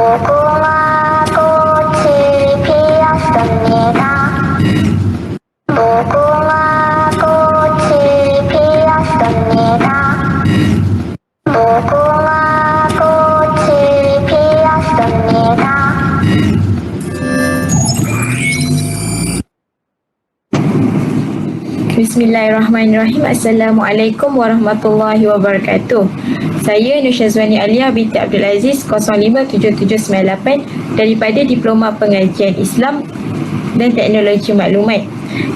무궁화 꽃이 피었습니다. 무궁화 꽃이 피었습니다. 무궁화 꽃이 피었습니다. Bismillahirrahmanirrahim. Assalamualaikum warahmatullahi wabarakatuh. Saya Nur Syazwani Alia binti Abdul Aziz 057798 daripada Diploma Pengajian Islam dan Teknologi Maklumat.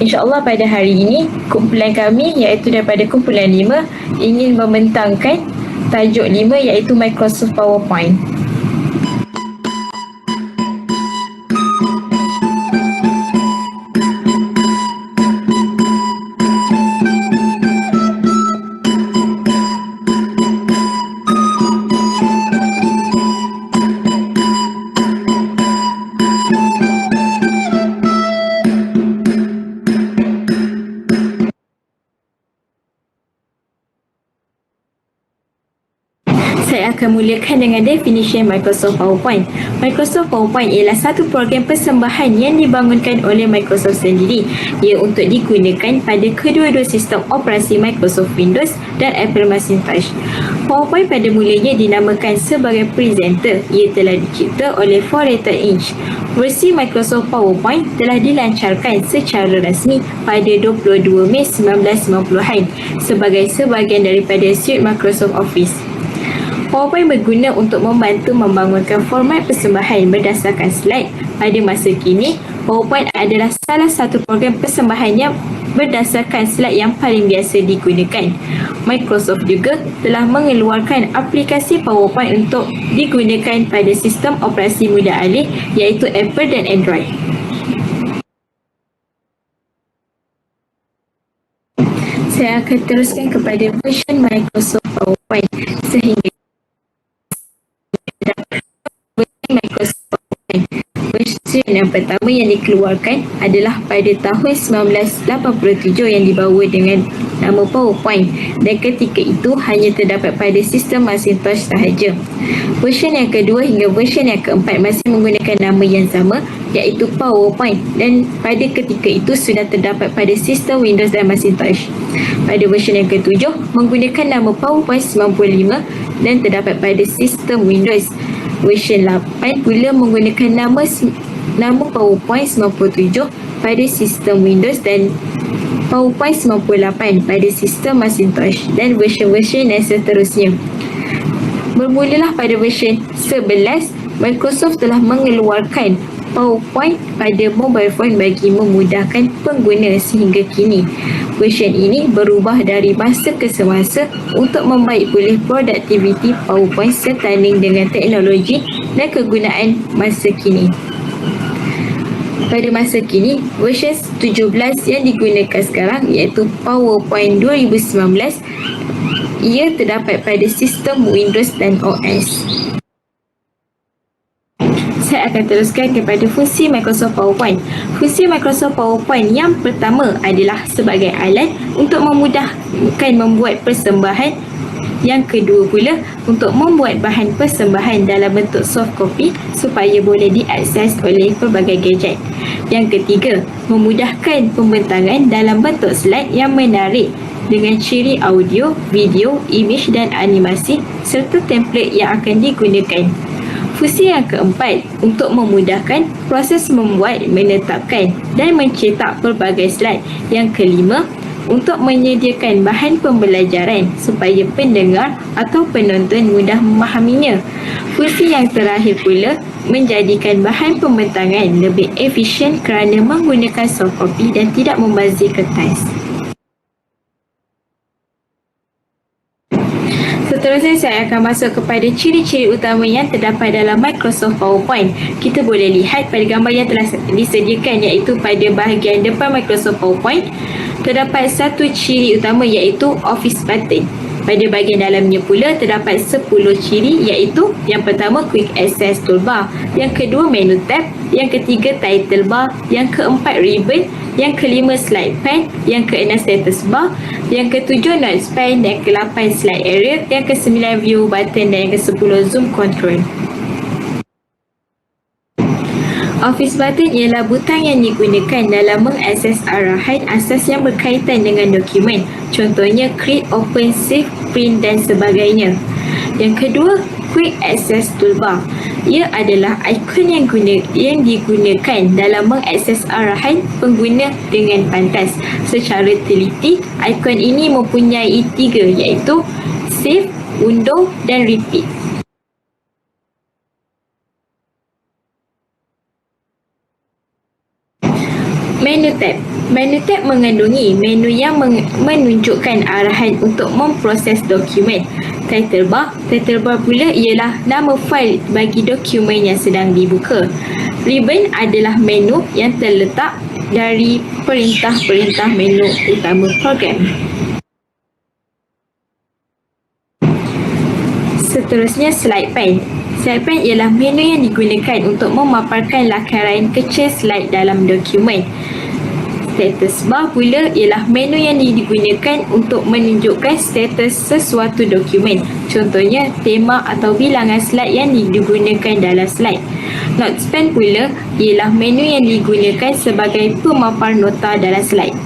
InsyaAllah pada hari ini kumpulan kami iaitu daripada kumpulan 5 ingin membentangkan tajuk 5 iaitu Microsoft PowerPoint. Saya akan mulakan dengan definition Microsoft PowerPoint. Microsoft PowerPoint ialah satu program persembahan yang dibangunkan oleh Microsoft sendiri. Ia untuk digunakan pada kedua-dua sistem operasi Microsoft Windows dan Apple Macintosh. PowerPoint pada mulanya dinamakan sebagai Presenter. Ia telah dicipta oleh Forrester Inc. Versi Microsoft PowerPoint telah dilancarkan secara rasmi pada 22 Mei 1990-an sebagai sebahagian daripada suite Microsoft Office. PowerPoint berguna untuk membantu membangunkan format persembahan berdasarkan slide. Pada masa kini, PowerPoint adalah salah satu program persembahan yang berdasarkan slide yang paling biasa digunakan. Microsoft juga telah mengeluarkan aplikasi PowerPoint untuk digunakan pada sistem operasi mudah alih iaitu Apple dan Android. Saya akan teruskan kepada version Microsoft PowerPoint sehingga Microsoft PowerPoint. Versi yang pertama yang dikeluarkan adalah pada tahun 1987 yang dibawa dengan nama PowerPoint dan ketika itu hanya terdapat pada sistem Macintosh sahaja. Versi yang kedua hingga versi yang keempat masih menggunakan nama yang sama iaitu PowerPoint dan pada ketika itu sudah terdapat pada sistem Windows dan Macintosh. Pada versi yang ketujuh menggunakan nama PowerPoint 95 dan terdapat pada sistem Windows. Versi 8 pula menggunakan nama PowerPoint 97 pada sistem Windows dan PowerPoint 98 pada sistem Macintosh dan versi-versi yang seterusnya. Bermulalah pada versi 11, Microsoft telah mengeluarkan PowerPoint pada mobile phone bagi memudahkan pengguna sehingga kini. Versi ini berubah dari masa ke semasa untuk membaik pulih produktiviti PowerPoint setanding dengan teknologi dan kegunaan masa kini. Pada masa kini, versi 17 yang digunakan sekarang iaitu PowerPoint 2019. Ia terdapat pada sistem Windows dan OS. Saya akan teruskan kepada fungsi Microsoft PowerPoint. Fungsi Microsoft PowerPoint yang pertama adalah sebagai alat untuk memudahkan membuat persembahan. Yang kedua pula untuk membuat bahan persembahan dalam bentuk soft copy supaya boleh diakses oleh pelbagai gadget. Yang ketiga, memudahkan pembentangan dalam bentuk slide yang menarik dengan ciri audio, video, image dan animasi serta template yang akan digunakan. Fungsi yang keempat untuk memudahkan proses membuat, menetapkan dan mencetak pelbagai slide. Yang kelima, untuk menyediakan bahan pembelajaran supaya pendengar atau penonton mudah memahaminya. Fungsi yang terakhir pula menjadikan bahan pembentangan lebih efisien kerana menggunakan soft copy dan tidak membazir kertas. Seterusnya saya akan masuk kepada ciri-ciri utama yang terdapat dalam Microsoft PowerPoint. Kita boleh lihat pada gambar yang telah disediakan iaitu pada bahagian depan Microsoft PowerPoint terdapat satu ciri utama iaitu Office button. Pada bahagian dalamnya pula terdapat 10 ciri iaitu yang pertama Quick Access Toolbar, yang kedua Menu Tab, yang ketiga Title Bar, yang keempat Ribbon, yang kelima Slide Pane, yang keenam Status Bar, yang ketujuh Notes Pane, yang ke-8 Slide Area, yang ke-9 View Button dan yang ke-10 Zoom Control. Office button ialah butang yang digunakan dalam mengakses arahan asas yang berkaitan dengan dokumen. Contohnya create, open, save, print dan sebagainya. Yang kedua, Quick Access Toolbar. Ia adalah ikon yang digunakan dalam mengakses arahan pengguna dengan pantas. Secara teliti, ikon ini mempunyai 3 iaitu save, unduh dan repeat. Menu tab. Menu tab mengandungi menu yang menunjukkan arahan untuk memproses dokumen. Title bar. Title bar pula ialah nama fail bagi dokumen yang sedang dibuka. Ribbon adalah menu yang terletak dari perintah-perintah menu utama program. Seterusnya, slide pane. Slide pane ialah menu yang digunakan untuk memaparkan lakaran kecil slide dalam dokumen. Status bar pula ialah menu yang digunakan untuk menunjukkan status sesuatu dokumen. Contohnya, tema atau bilangan slide yang digunakan dalam slide. Notepad pula ialah menu yang digunakan sebagai pemapar nota dalam slide.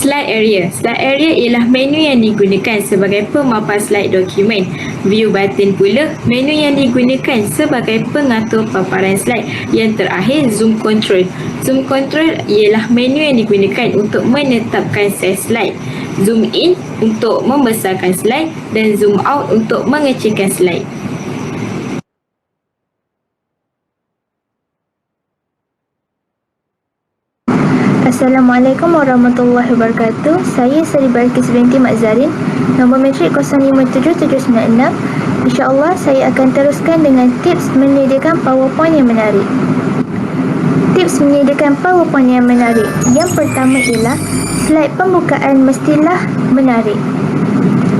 Slide area. Slide area ialah menu yang digunakan sebagai pemapar slide dokumen. View button pula menu yang digunakan sebagai pengatur paparan slide. Yang terakhir, zoom control. Zoom control ialah menu yang digunakan untuk menetapkan saiz slide. Zoom in untuk membesarkan slide dan zoom out untuk mengecilkan slide. Assalamualaikum warahmatullahi wabarakatuh. Saya Seri Balkis binti Mak Zarin, nombor matrik 057796. InsyaAllah saya akan teruskan dengan tips menyediakan PowerPoint yang menarik. Tips menyediakan PowerPoint yang menarik. Yang pertama ialah slide pembukaan mestilah menarik.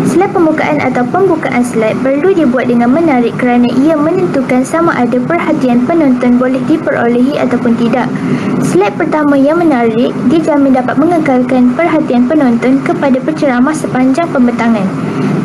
Slide pembukaan atau pembukaan slide perlu dibuat dengan menarik kerana ia menentukan sama ada perhatian penonton boleh diperolehi ataupun tidak. Slide pertama yang menarik dijamin dapat mengekalkan perhatian penonton kepada penceramah sepanjang pembentangan.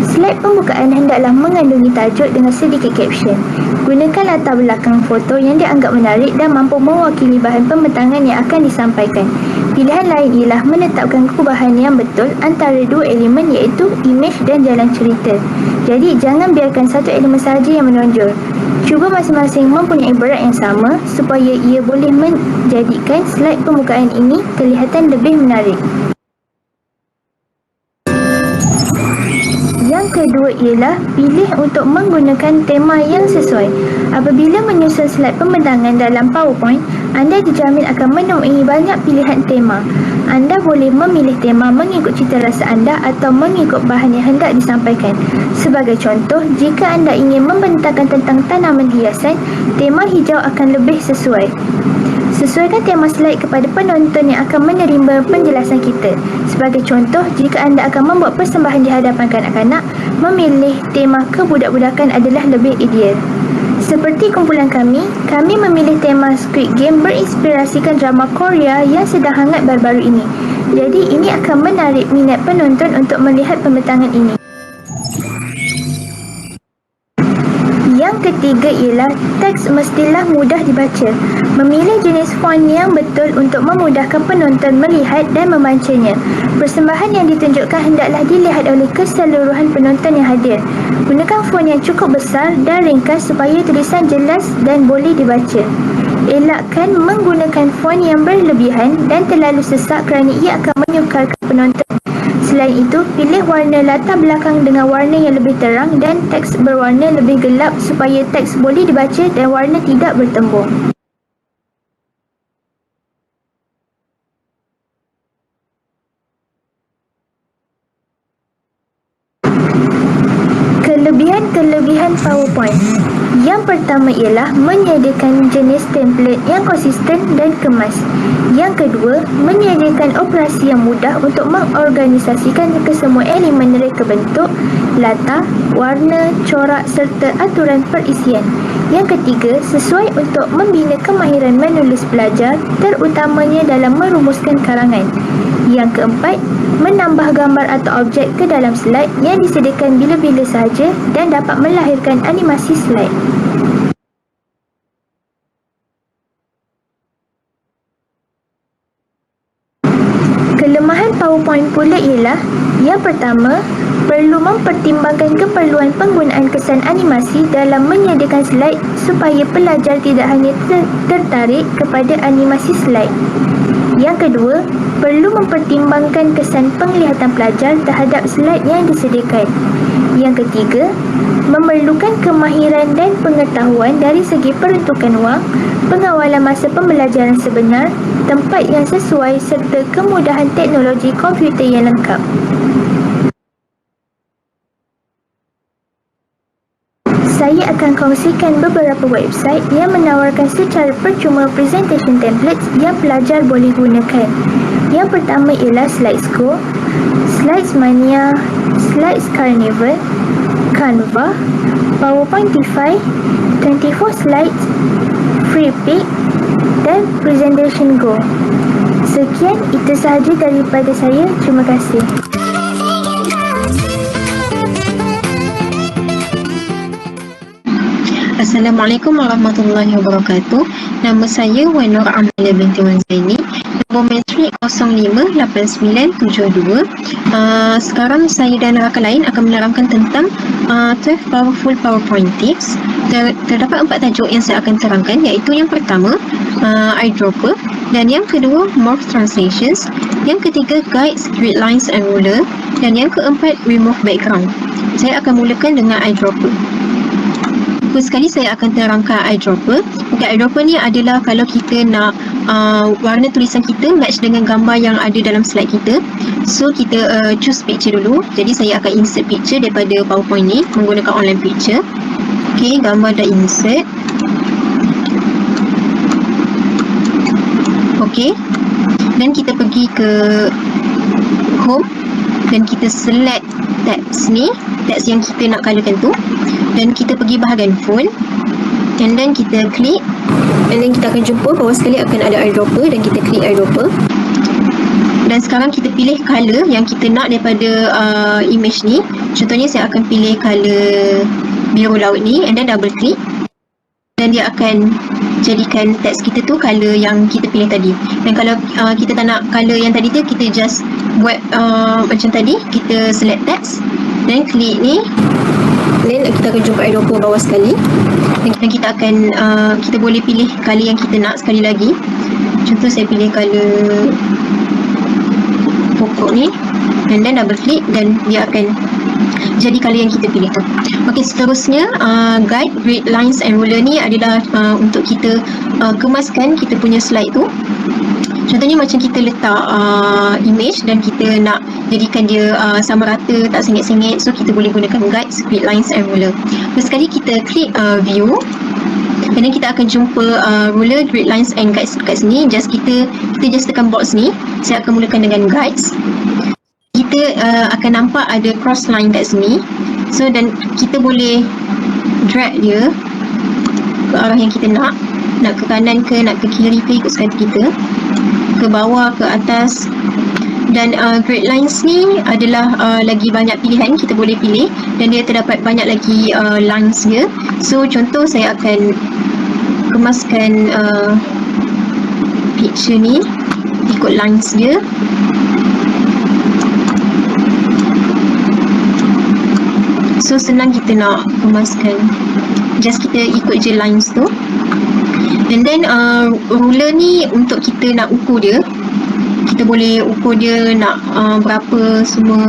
Slide pembukaan hendaklah mengandungi tajuk dengan sedikit caption. Gunakan latar belakang foto yang dianggap menarik dan mampu mewakili bahan pembentangan yang akan disampaikan. Pilihan lain ialah menetapkan kubahan yang betul antara dua elemen iaitu imej dan jalan cerita. Jadi jangan biarkan satu elemen sahaja yang menonjol. Cuba masing-masing mempunyai berat yang sama supaya ia boleh menjadikan slide pembukaan ini kelihatan lebih menarik. Yang kedua ialah pilih untuk menggunakan tema yang sesuai. Apabila menyusun slide pembentangan dalam PowerPoint, anda dijamin akan menemui banyak pilihan tema. Anda boleh memilih tema mengikut cita rasa anda atau mengikut bahan yang hendak disampaikan. Sebagai contoh, jika anda ingin membentangkan tentang tanaman hiasan, tema hijau akan lebih sesuai. Sesuaikan tema slide kepada penonton yang akan menerima penjelasan kita. Sebagai contoh, jika anda akan membuat persembahan di hadapan kanak-kanak, memilih tema kebudak-budakan adalah lebih ideal. Seperti kumpulan kami memilih tema Squid Game berinspirasikan drama Korea yang sedang hangat baru-baru ini. Jadi ini akan menarik minat penonton untuk melihat pembentangan ini. Yang ketiga ialah teks mestilah mudah dibaca. Memilih jenis font yang betul untuk memudahkan penonton melihat dan membacanya. Persembahan yang ditunjukkan hendaklah dilihat oleh keseluruhan penonton yang hadir. Gunakan font yang cukup besar dan ringkas supaya tulisan jelas dan boleh dibaca. Elakkan menggunakan font yang berlebihan dan terlalu sesak kerana ia akan menyukarkan penonton. Selain itu, pilih warna latar belakang dengan warna yang lebih terang dan teks berwarna lebih gelap supaya teks boleh dibaca dan warna tidak bertembung. Kelebihan PowerPoint. Yang pertama ialah menyediakan jenis template yang konsisten dan kemas. Yang kedua, menyediakan operasi yang mudah untuk mengorganisasikan kesemua elemen reka bentuk, latar, warna, corak serta aturan perisian. Yang ketiga, sesuai untuk membina kemahiran menulis pelajar, terutamanya dalam merumuskan karangan. Yang keempat, menambah gambar atau objek ke dalam slide yang disediakan bila-bila sahaja dan dapat melahirkan animasi slide. Kelemahan PowerPoint pula ialah yang pertama, perlu mempertimbangkan keperluan penggunaan kesan animasi dalam menyediakan slide supaya pelajar tidak hanya tertarik kepada animasi slide. Yang kedua, perlu mempertimbangkan kesan penglihatan pelajar terhadap slide yang disediakan. Yang ketiga, memerlukan kemahiran dan pengetahuan dari segi peruntukan wang, pengawalan masa pembelajaran sebenar, tempat yang sesuai serta kemudahan teknologi komputer yang lengkap. Saya akan kongsikan beberapa website yang menawarkan secara percuma presentation templates yang pelajar boleh gunakan. Yang pertama ialah Slidesco, Slidesmania, Slides Carnival, Canva, PowerPointify, 24 Slides, FreePic dan Presentation Go. Sekian, itu sahaja daripada saya. Terima kasih. Assalamualaikum warahmatullahi wabarakatuh. Nama saya Wan Nur Amalia binti Wan Zaini. Nombor matrik 058972. Sekarang saya dan rakan lain akan menerangkan tentang 12 Powerful PowerPoint Tips. Terdapat 4 tajuk yang saya akan terangkan, iaitu yang pertama Eyedropper, dan yang kedua Morph Translations, yang ketiga Guides, Grid Lines and Ruler, dan yang keempat Remove Background. Saya akan mulakan dengan Eyedropper. First sekali saya akan terangkan eyedropper. Okay, eyedropper ni adalah kalau kita nak warna tulisan kita match dengan gambar yang ada dalam slide kita. So kita choose picture dulu. Jadi saya akan insert picture daripada PowerPoint ni menggunakan online picture. Okay, gambar dah insert. Okay, dan kita pergi ke home dan kita select text ni, text yang kita nak colourkan tu, dan kita pergi bahagian font, and then kita klik, and then kita akan jumpa bawah sekali akan ada eyedropper, dan kita klik eyedropper. Dan sekarang kita pilih colour yang kita nak daripada image ni. Contohnya saya akan pilih colour biru laut ni, and then double click, dan dia akan jadikan teks kita tu colour yang kita pilih tadi. Dan kalau kita tak nak colour yang tadi tu, kita just buat macam tadi, kita select teks dan klik ni, then kita akan jumpa eyedropper bawah sekali, dan kita akan kita boleh pilih colour yang kita nak sekali lagi. Contoh saya pilih colour pokok ni, and then double click, dan dia akan jadi colour yang kita pilih tu. Okey, seterusnya Guide, Grid Lines and Ruler ni adalah untuk kita kemaskan kita punya slide tu. Contohnya macam kita letak image dan kita nak jadikan dia sama rata, tak sengit-sengit. So kita boleh gunakan Guide, Grid Lines and Ruler. First sekali kita klik View, dan then kita akan jumpa Ruler, Grid Lines and Guides kat sini. Kita just tekan box ni. Saya akan mulakan dengan Guides. Kita akan nampak ada cross line kat sini. So dan kita boleh drag dia ke arah yang kita nak ke kanan ke, nak ke kiri ke, ikut suka kita, ke bawah, ke atas. Dan grid lines ni adalah lagi banyak pilihan kita boleh pilih, dan dia terdapat banyak lagi lines dia. So contoh saya akan kemaskan picture ni ikut lines dia. So senang kita nak kemaskan, just kita ikut je lines tu. And then ruler ni untuk kita nak ukur dia. Kita boleh ukur dia nak berapa semua.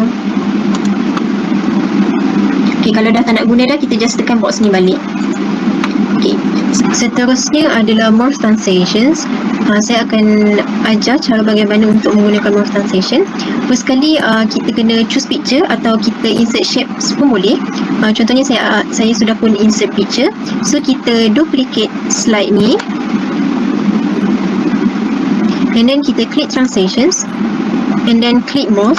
Okay, kalau dah tak nak guna dah, kita just tekan box ni balik. Okay, seterusnya adalah Morph Translations. Saya akan ajar cara bagaimana untuk menggunakan Morph Translation. First sekali kita kena choose picture atau kita insert shapes pun boleh. Contohnya saya sudah pun insert picture. So kita duplicate slide ni, and then kita klik Translations, and then klik Morph,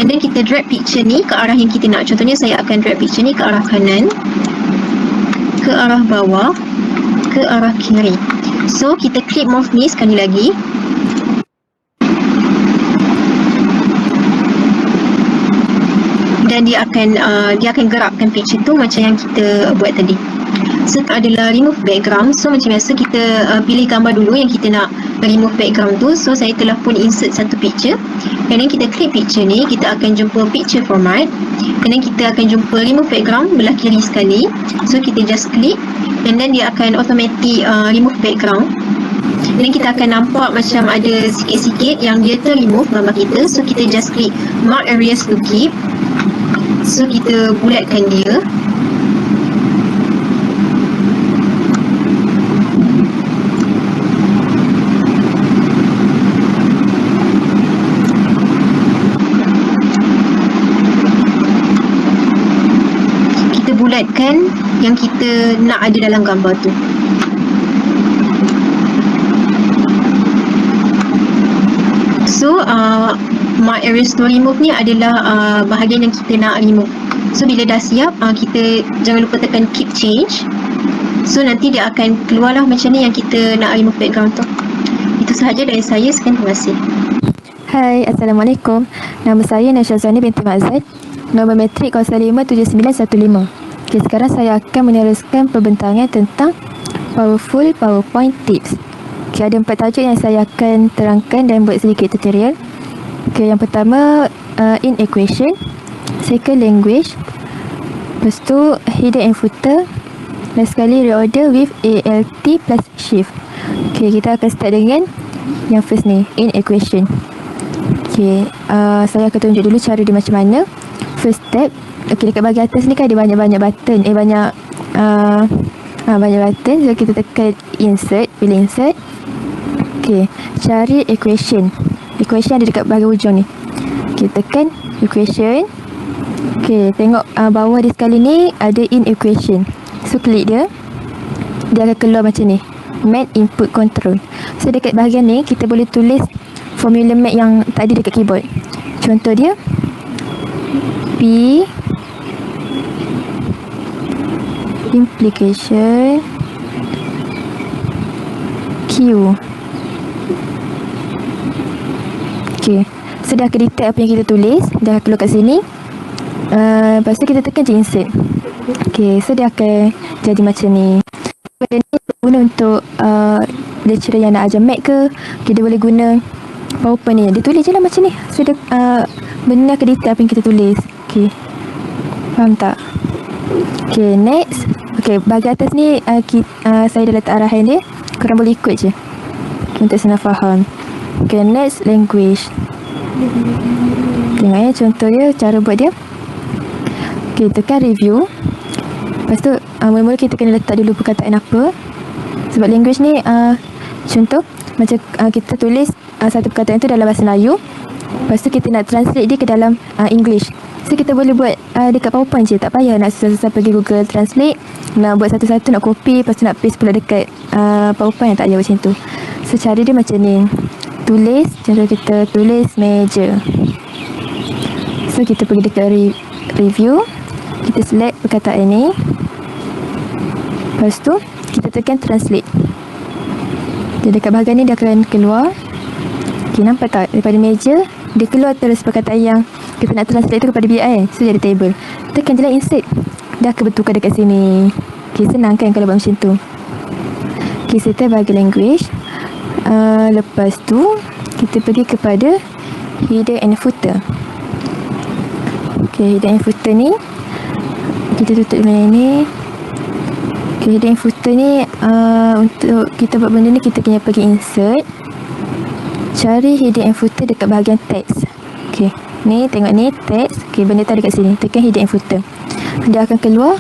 and then kita drag picture ni ke arah yang kita nak. Contohnya saya akan drag picture ni ke arah kanan, ke arah bawah, ke arah kiri. So kita klik move ni sekali lagi. Dan dia akan gerakkan picture tu macam yang kita buat tadi. So adalah remove background. So macam biasa kita pilih gambar dulu yang kita nak remove background tu. So saya telah pun insert satu picture. And then kita klik picture ni, kita akan jumpa picture format. And then kita akan jumpa remove background belah kiri sekali. So kita just klik, and then dia akan automatic remove background. Dan kita akan nampak macam ada sikit-sikit yang dia ter-remove gambar kita. So kita just klik mark areas to keep. So kita bulatkan dia. Kita bulatkan yang kita nak ada dalam gambar tu. So mark areas to remove ni adalah bahagian yang kita nak remove. So bila dah siap, kita jangan lupa tekan keep change. So nanti dia akan keluarlah macam ni yang kita nak remove background tu. Itu sahaja dari saya. Sekian, terima kasih. Hai, Assalamualaikum. Nama saya Nasha Zani binti Mazad. Nombor metrik 057915. Okay, sekarang saya akan meneruskan perbentangan tentang Powerful PowerPoint Tips. Okay, ada 4 tajuk yang saya akan terangkan dan buat sedikit tutorial. Okay, yang pertama in equation, second language, lepas tu header and footer, last sekali reorder with ALT plus shift. Okay, kita akan start dengan yang first ni, in equation. Okay, saya akan tunjuk dulu cara dia macam mana. First step, okay, dekat bahagian atas ni kan ada banyak-banyak button, banyak button. So kita tekan insert, pilih insert. Okay, cari equation. Equation ada dekat bahagian ujung ni. Okay, tekan equation. Okay, tengok bawah dia sekali ni ada in equation. So klik dia, dia akan keluar macam ni, Math Input Control. So dekat bahagian ni kita boleh tulis formula math yang tadi dekat keyboard. Contoh dia P implication Q. Okay, so dah akan detect apa yang kita tulis, dah akan keluar kat sini. Lepas tu kita tekan je insert. Okay, so dia akan jadi macam ni. Benda ni guna untuk lecturer yang nak ajar math ke, kita boleh guna PowerPoint ni. Dia tulis je lah macam ni. So dia, benda ni akan detect apa yang kita tulis. Okay, faham tak? Okay, next. Okay, bahagian atas ni saya dah letak arahan dia. Korang boleh ikut je untuk senang faham. Okay, next language. Tengok ya contoh dia, cara buat dia. Okay, tekan review. Lepas tu mula-mula kita kena letak dulu perkataan apa. Sebab language ni contoh macam kita tulis satu perkataan tu dalam bahasa Melayu. Lepas tu kita nak translate dia ke dalam English. So kita boleh buat dekat PowerPoint je, tak payah nak susah-susah pergi Google Translate, nak buat satu-satu, nak copy, lepas tu nak paste pula dekat PowerPoint, tak payah macam tu. So cara dia macam ni. Tulis, contoh kita tulis meja. So kita pergi dekat review, kita select perkataan ni. Lepas tu kita tekan translate. Jadi dekat bahagian ni dia akan keluar. Okay, nampak tak? Daripada meja dia keluar terus perkataan yang kita nak translate tu kepada BI kan. So jadi table. Tekan je lah insert, dah akan bertukar dekat sini. Okay, senang kan kalau buat macam tu. Okay, settle bahagian language. Lepas tu kita pergi kepada header and footer. Okay, header and footer ni kita tutup dengan ini. Okay, header and footer ni untuk kita buat benda ni kita kena pergi insert, cari header and footer dekat bahagian text. Okay, ni tengok ni text. Okay, benda tu ada kat sini, tekan header and footer, dia akan keluar.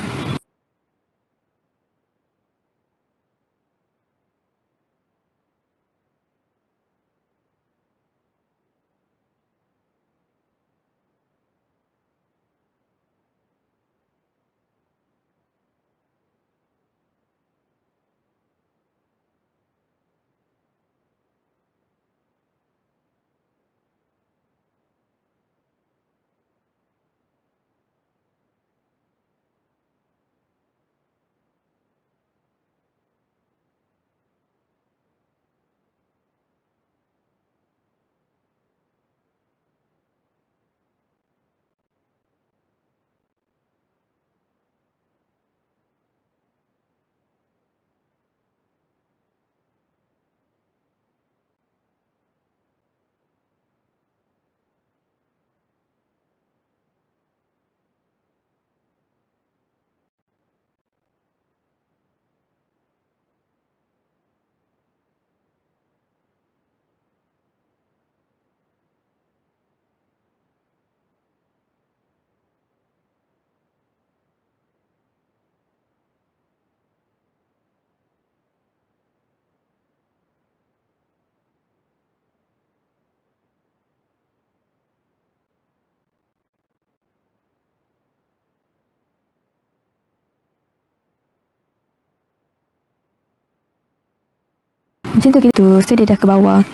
Macam tu gitu. So dia dah ke bawah.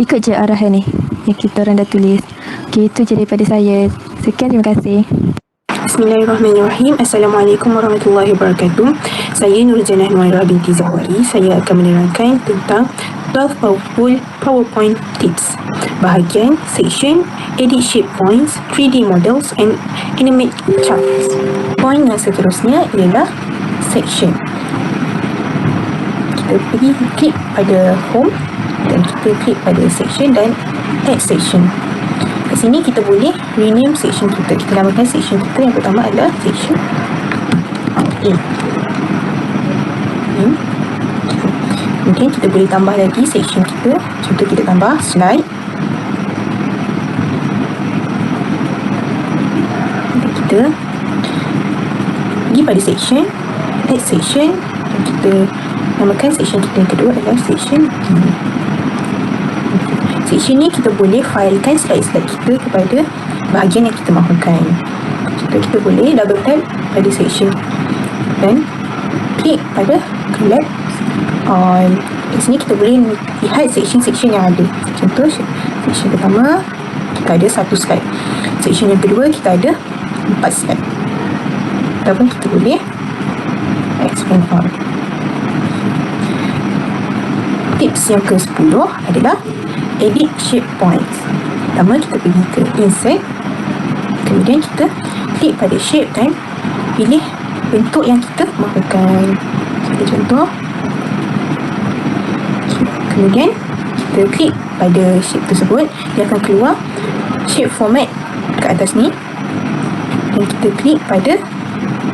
Ikut je arahan ni yang kita orang dah tulis. Okey, itu je daripada saya. Sekian, terima kasih. Bismillahirrahmanirrahim. Assalamualaikum warahmatullahi wabarakatuh. Saya Nurjanah Nuairah binti Zawari. Saya akan menerangkan tentang 12 powerful PowerPoint tips. Bahagian section edit shape points, 3D models and animate charts. Point yang seterusnya ialah section. Kita pergi klik pada home dan kita klik pada section dan add section. Kat sini kita boleh rename section kita. Kita namakan section kita yang pertama adalah section A. Kemudian kita boleh tambah lagi section kita. Contoh kita tambah slide. Kita pergi pada section, add section, dan kita namakan section kita yang kedua adalah section B. Section ni kita boleh filekan slide-slide kita kepada bahagian yang kita mahukan. Contoh kita boleh double tap pada section dan klik pada collect all. Di sini kita boleh lihat section-section yang ada. Contoh section pertama kita ada 1 slide. Section yang kedua kita ada 4 slide. Ataupun kita boleh expand all. Tips yang ke-10 adalah edit shape points. Pertama kita pergi ke insert, kemudian kita klik pada shape dan pilih bentuk yang kita mahukan. Sebagai contoh, kemudian kita klik pada shape tersebut, dia akan keluar shape format kat atas ni, dan kita klik pada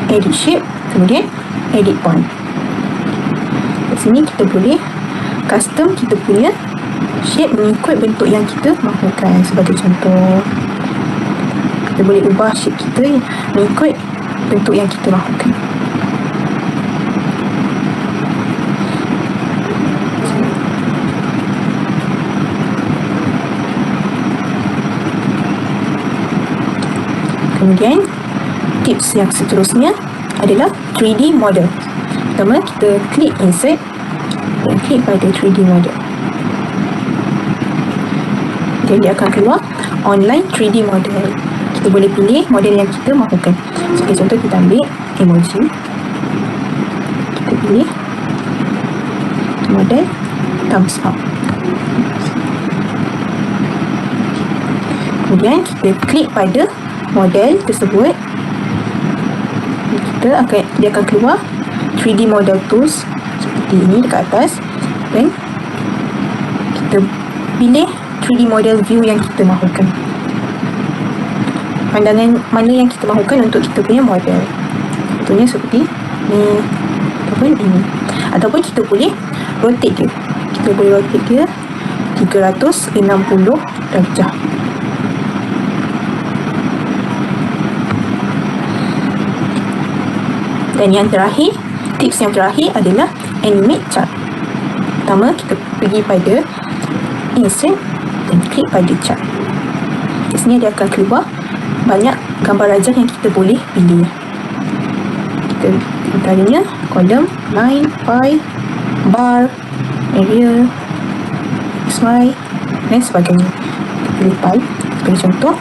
edit shape, kemudian edit point. Kat sini kita boleh custom kita punya shape mengikut bentuk yang kita mahukan. Sebagai contoh, kita boleh ubah shape kita mengikut bentuk yang kita mahukan. Kemudian tips yang seterusnya adalah 3D model. Pertama kita klik insert dan klik pada 3D model. Dia akan keluar online 3D model. Kita boleh pilih model yang kita mahukan. Sebagai contoh kita ambil emoji. Kita pilih model thumbs up. Kemudian kita klik pada model tersebut. Dia akan keluar 3D model tools seperti ini dekat atas, dan kita pilih 3D model view yang kita mahukan. Pandangan mana yang kita mahukan untuk kita punya model. Contohnya seperti ni ataupun ini. Ataupun kita boleh rotate dia. Kita boleh rotate dia 360 darjah. Dan yang terakhir, tips yang terakhir adalah animate chart. Pertama kita pergi pada insert dan klik pada chart. Di sini dia akan keluar banyak gambar rajah yang kita boleh pilih. Kita antaranya kolom, line, pie, bar, area, XY dan sebagainya. Kita pilih pie sebagai contoh.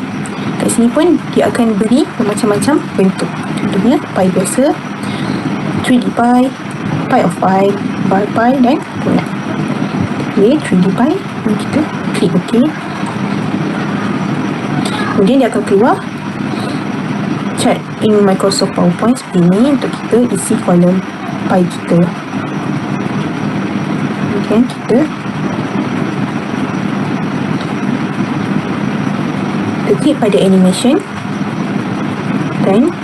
Kat sini pun dia akan beri macam-macam bentuk. Contohnya pie biasa, 3D pie, pie of pie, bar pie dan donut. Pilih 3D pie dan kita klik OK. Kemudian dia akan keluar chart in Microsoft PowerPoint seperti ini untuk kita isi kolom pie kita. Kemudian kita klik pada animation dan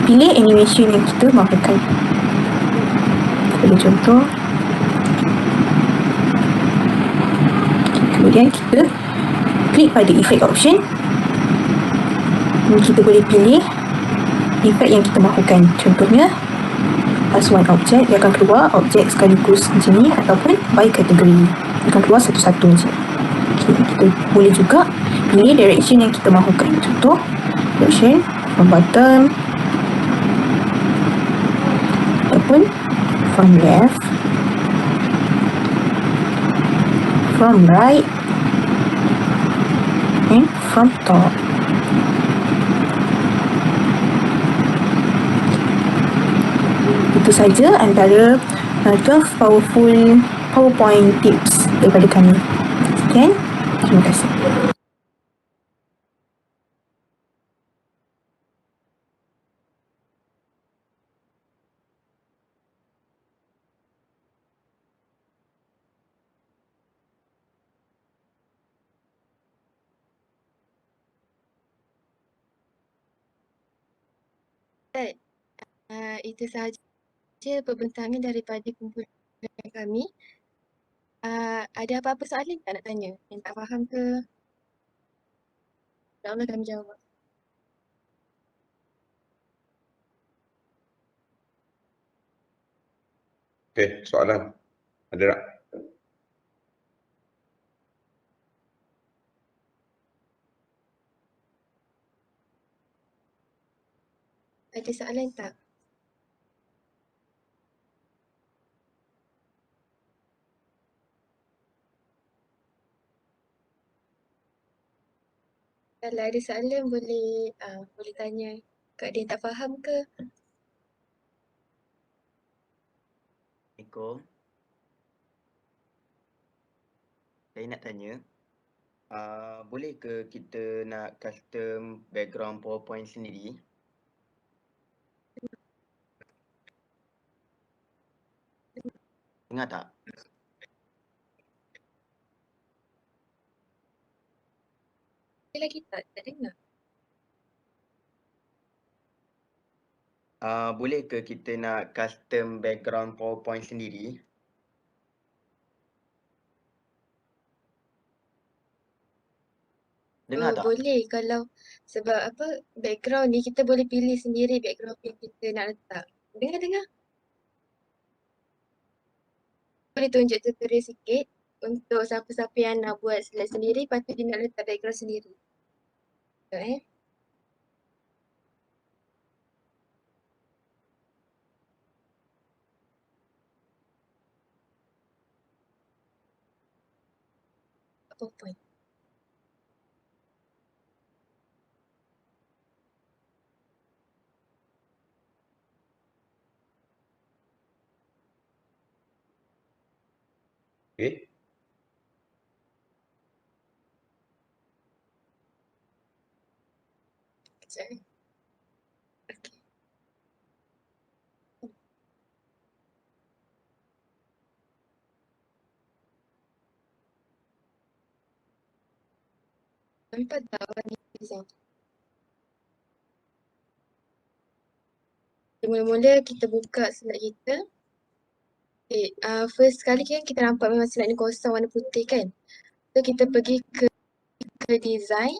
pilih animation yang kita mahukan. Sebagai contoh, kemudian kita klik pada effect option. Kita boleh pilih efek yang kita mahukan. Contohnya as one object, dia akan keluar objek sekaligus macam ni, ataupun by category, dia akan keluar satu-satu macam ni. Kita boleh juga pilih direction yang kita mahukan. Contoh direction from bottom ataupun from left from right and from top. Itu saja antara 12 powerful PowerPoint tips daripada kami. Sekian, terima kasih. Itu sahaja perbincangan daripada kumpulan kami. Ada apa-apa soalan tak nak tanya? Yang tak faham ke? InsyaAllah kami jawab. Okey, soalan. Ada tak? Ada soalan tak? Kalau ada soalan boleh tanya. Kalau ada yang tak faham ke? Assalamualaikum. Saya nak tanya, boleh ke kita nak custom background PowerPoint sendiri? Dengar tak? Ada lagi tak? Tak dengar. Boleh ke kita nak custom background PowerPoint sendiri? Dengar tak? Boleh kalau sebab apa background ni kita boleh pilih sendiri background yang kita nak letak. Dengar. Boleh tunjuk tutorial sikit untuk siapa-siapa yang nak buat slide sendiri, lepas tu dia nak letak background sendiri. Betul PowerPoint. Okey. Sekejap Okey. Nampak tak warna hijau? Mula-mula kita buka slide kita. First sekali kan kita nampak memang slide ni kosong warna putih kan. So kita pergi ke design.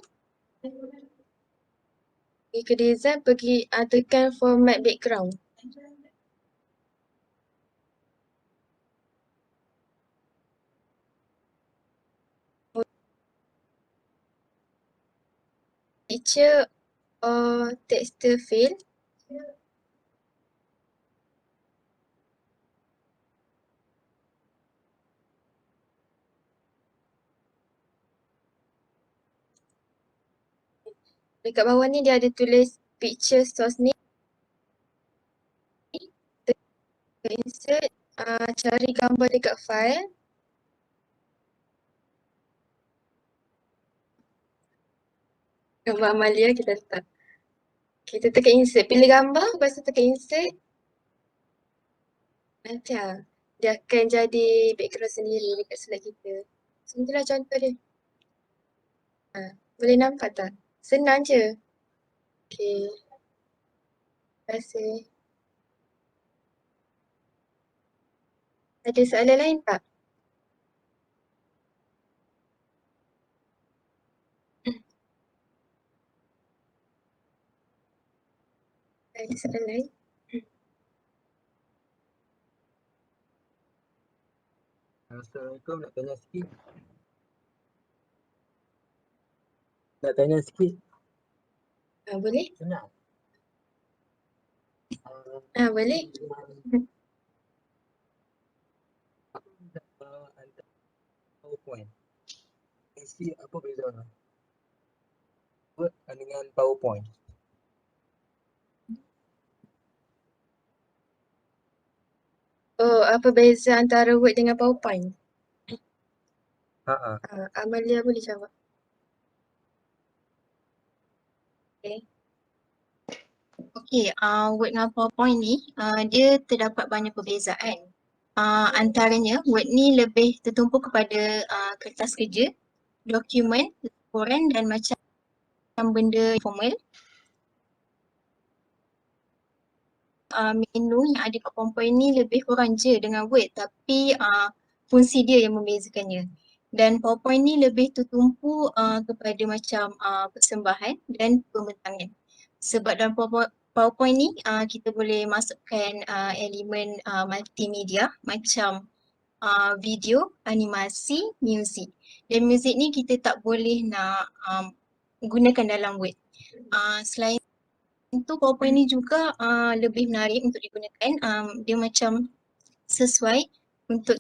Pergi tekan format background. Picture or texture fill. Dekat bawah ni dia ada tulis picture source name. Insert, cari gambar dekat file. Gambar Amalia kita letak. Kita tekan insert, pilih gambar, lepas tu tekan insert. Nanti dia akan jadi background sendiri dekat slide kita. So, itulah contoh dia. Boleh nampak tak? Senang je. Okay. Terima kasih. Ada soalan lain tak? Ada soalan lain? Assalamualaikum, nak tanya sikit. Nak tanya sikit. Boleh? Senang. Boleh. Antara PowerPoint. Isi apa beza Word dengan PowerPoint? Oh, apa beza antara Word dengan PowerPoint? Ha. Amalia boleh jawab. Okay. Okey, Word dengan PowerPoint ni dia terdapat banyak perbezaan. Antaranya Word ni lebih tertumpu kepada kertas kerja, dokumen, laporan dan macam benda formal. Menu yang ada kat PowerPoint ni lebih kurang je dengan Word, tapi fungsi dia yang membezakannya. Dan PowerPoint ni lebih tertumpu kepada macam persembahan dan pembentangan. Sebab dalam PowerPoint ni kita boleh masukkan elemen multimedia macam video, animasi, muzik. Dan muzik ni kita tak boleh nak gunakan dalam Word. Selain itu PowerPoint ni juga lebih menarik untuk digunakan. Dia macam sesuai untuk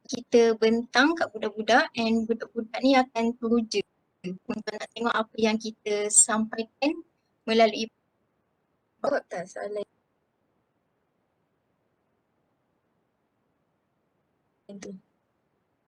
kita bentang kat budak-budak, and budak-budak ni akan teruja untuk nak tengok apa yang kita sampaikan melalui Jawab tak soalan itu?